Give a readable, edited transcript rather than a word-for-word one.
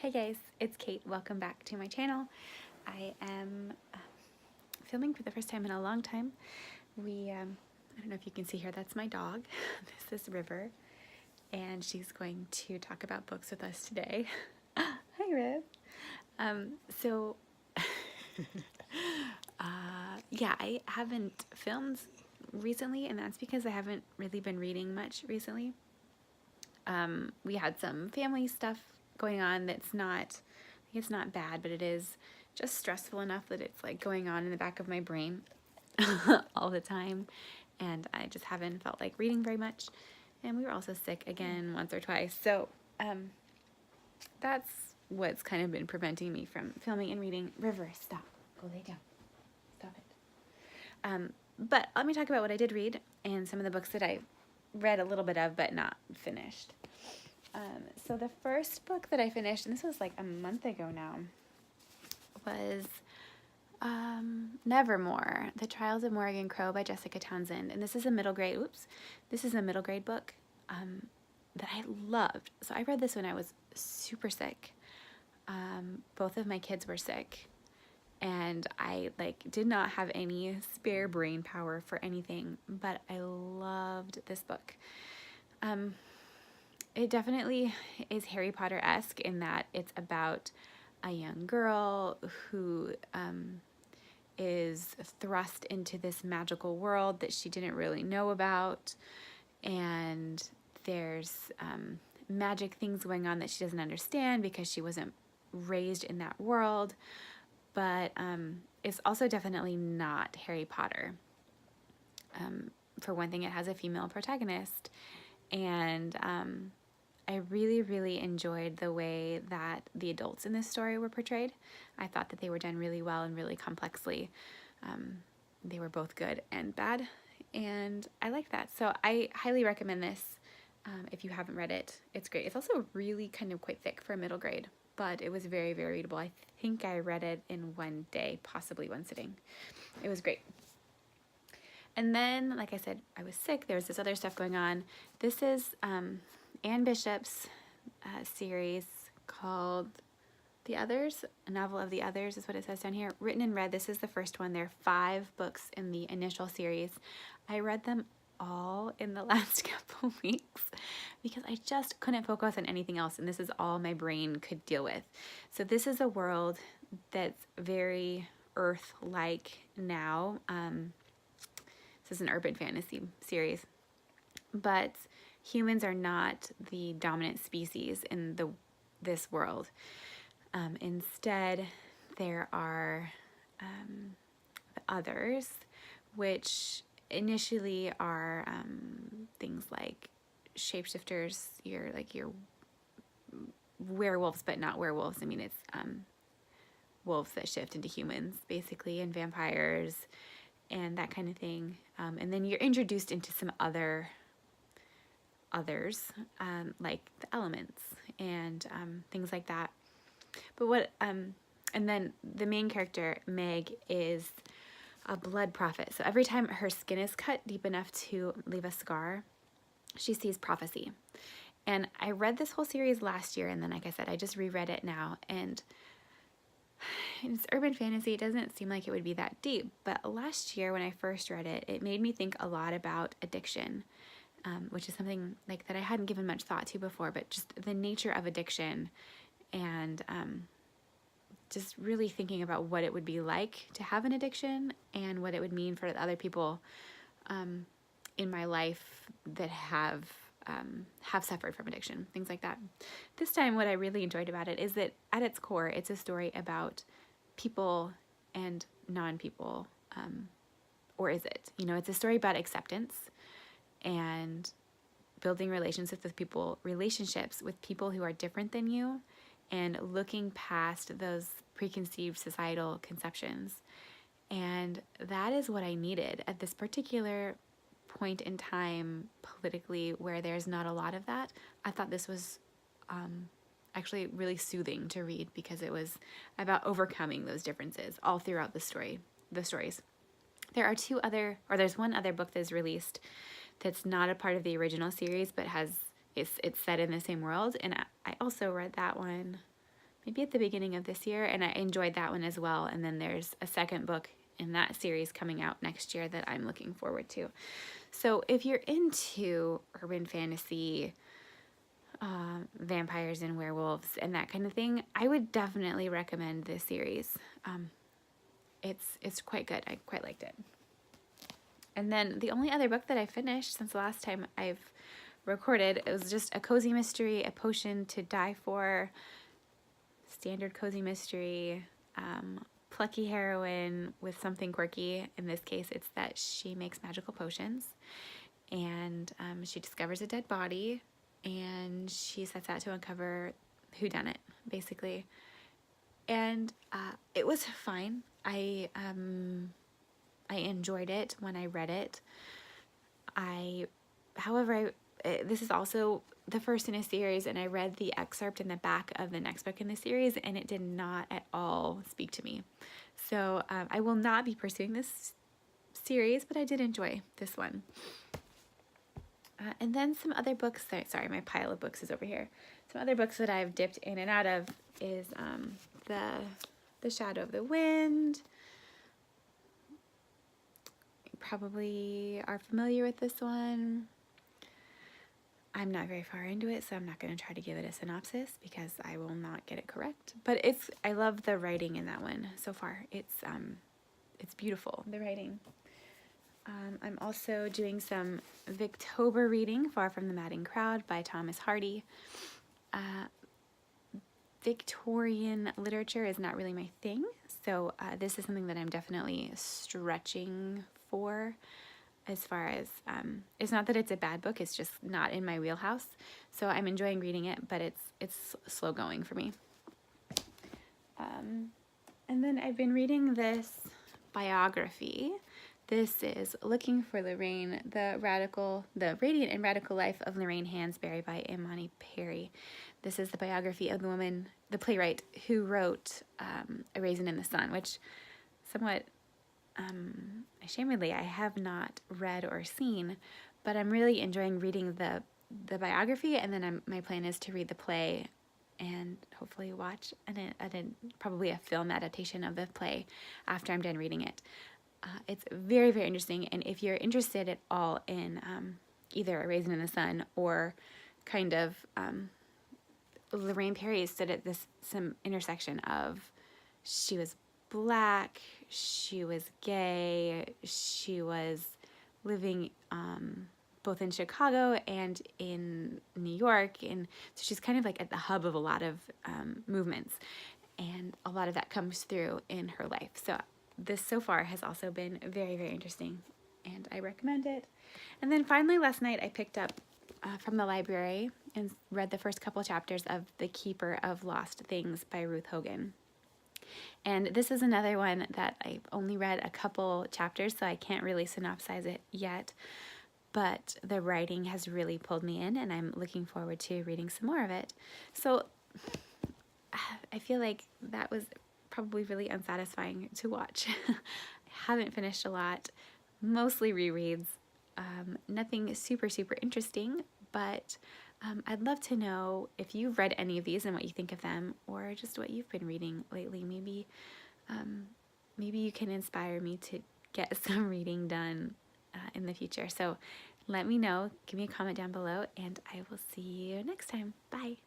Hey guys, it's Kate. Welcome back to my channel. I am filming for the first time in a long time. I don't know if you can see here, that's my dog. This is River, and she's going to talk about books with us today. Hi, Riv. So, yeah, I haven't filmed recently, and that's because I haven't really been reading much recently. We had some family stuff going on that's not, it's not bad, but it is just stressful enough that it's like going on in the back of my brain all the time. And I just haven't felt like reading very much. And we were also sick again once or twice. So that's what's kind of been preventing me from filming and reading. River, stop. Go lay down. Stop it. But let me talk about what I did read and some of the books that I read a little bit of but not finished. So the first book that I finished, and this was like a month ago now, was Nevermore, The Trials of Morgan Crowe by Jessica Townsend. And this is a middle grade book that I loved. So I read this when I was super sick. Both of my kids were sick, and I did not have any spare brain power for anything, but I loved this book. It definitely is Harry Potter-esque in that it's about a young girl who is thrust into this magical world that she didn't really know about, and there's magic things going on that she doesn't understand because she wasn't raised in that world, but it's also definitely not Harry Potter. For one thing, it has a female protagonist, and I really, really enjoyed the way that the adults in this story were portrayed. I thought that they were done really well and really complexly. They were both good and bad, and I like that. So I highly recommend this if you haven't read it. It's great. It's also really kind of quite thick for a middle grade, but it was very, very readable. I think I read it in one day, possibly one sitting. It was great. And then, like I said, I was sick. There was this other stuff going on. This is Anne Bishop's series called The Others, a novel of the others is what it says down here. Written and read, this is the first one. There are 5 books in the initial series. I read them all in the last couple weeks because I just couldn't focus on anything else, and this is all my brain could deal with. So this is a world that's very Earth-like now. This is an urban fantasy series, but humans are not the dominant species in this world. Instead, there are the others, which initially are things like shapeshifters. You're werewolves, but not werewolves. I mean, it's wolves that shift into humans, basically, and vampires and that kind of thing. And then you're introduced into some others, like the elements and things like that. But and then the main character, Meg, is a blood prophet. So every time her skin is cut deep enough to leave a scar, she sees prophecy. And I read this whole series last year, and then, like I said, I just reread it now, and it's urban fantasy. It doesn't seem like it would be that deep, but last year when I first read it, it made me think a lot about addiction, which is something that I hadn't given much thought to before, but just the nature of addiction, and just really thinking about what it would be like to have an addiction and what it would mean for other people in my life that have suffered from addiction, things like that. This time, what I really enjoyed about it is that at its core, it's a story about people and non-people, or is it? It's a story about acceptance and building relationships with people who are different than you, and looking past those preconceived societal conceptions. And that is what I needed at this particular point in time politically, where there's not a lot of that. I thought this was actually really soothing to read because it was about overcoming those differences all throughout the stories. There's one other book that's released that's not a part of the original series, but it's set in the same world, and I also read that one maybe at the beginning of this year, and I enjoyed that one as well. And then there's a second book in that series coming out next year that I'm looking forward to. So if you're into urban fantasy, vampires and werewolves and that kind of thing, I would definitely recommend this series. It's quite good. I quite liked it. And then the only other book that I finished since the last time I've recorded, it was just a cozy mystery, A Potion to Die For, standard cozy mystery, plucky heroine with something quirky. In this case, it's that she makes magical potions, and she discovers a dead body, and she sets out to uncover whodunit, basically. And it was fine. I enjoyed it when I read it. However, this is also the first in a series, and I read the excerpt in the back of the next book in the series, and it did not at all speak to me. So I will not be pursuing this series, but I did enjoy this one. And then some other books sorry, my pile of books is over here. Some other books that I've dipped in and out of is The Shadow of the Wind. You probably are familiar with this one. I'm not very far into it, so I'm not going to try to give it a synopsis because I will not get it correct. But I love the writing in that one so far. It's beautiful, the writing. I'm also doing some Victober reading, Far from the Madding Crowd by Thomas Hardy. Victorian literature is not really my thing, so this is something that I'm definitely stretching for. As far as, it's not that it's a bad book, it's just not in my wheelhouse. So I'm enjoying reading it, but it's slow going for me. And then I've been reading this biography. This is Looking for Lorraine, the Radiant and Radical Life of Lorraine Hansberry by Imani Perry. This is the biography of the woman, the playwright, who wrote A Raisin in the Sun, which somewhat ashamedly I have not read or seen, but I'm really enjoying reading the biography, and then my plan is to read the play and hopefully watch probably a film adaptation of the play after I'm done reading it. It's very, very interesting, and if you're interested at all in either A Raisin in the Sun or kind of Lorraine Perry stood at some intersection of, she was Black, she was gay, she was living both in Chicago and in New York, and so she's kind of like at the hub of a lot of movements, and a lot of that comes through in her life. So this so far has also been very, very interesting, and I recommend it. And then finally last night I picked up from the library and read the first couple chapters of The Keeper of Lost Things by Ruth Hogan. And this is another one that I've only read a couple chapters, so I can't really synopsize it yet, but the writing has really pulled me in, and I'm looking forward to reading some more of it. So I feel like that was probably really unsatisfying to watch. I haven't finished a lot, mostly rereads, nothing super, super interesting, but I'd love to know if you've read any of these and what you think of them, or just what you've been reading lately. Maybe you can inspire me to get some reading done in the future. So let me know, give me a comment down below, and I will see you next time. Bye.